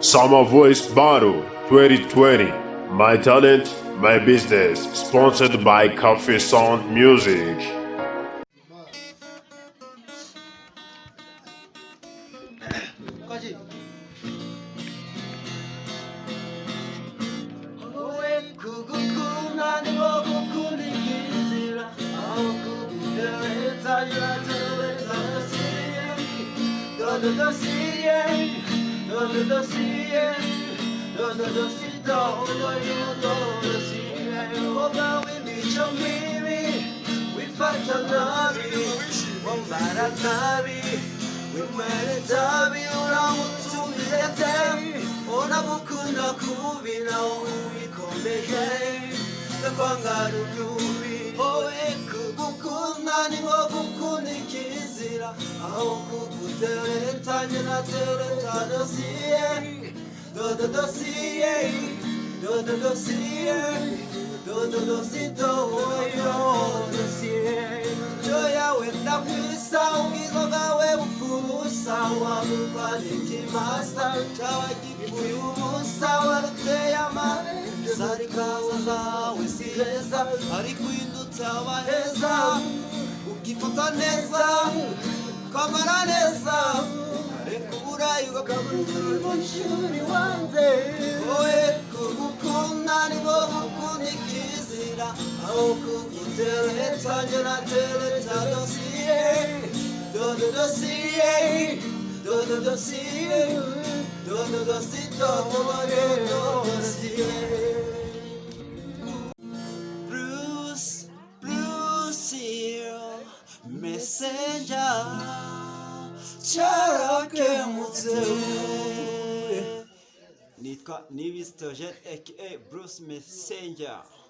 Summer Voice Battle 2020. My talent, my business. Sponsored by Coffee Sound Music. Bruce here, messenger, charake mutse. Nitwa Nivis Tojet aka Bruce Messenger.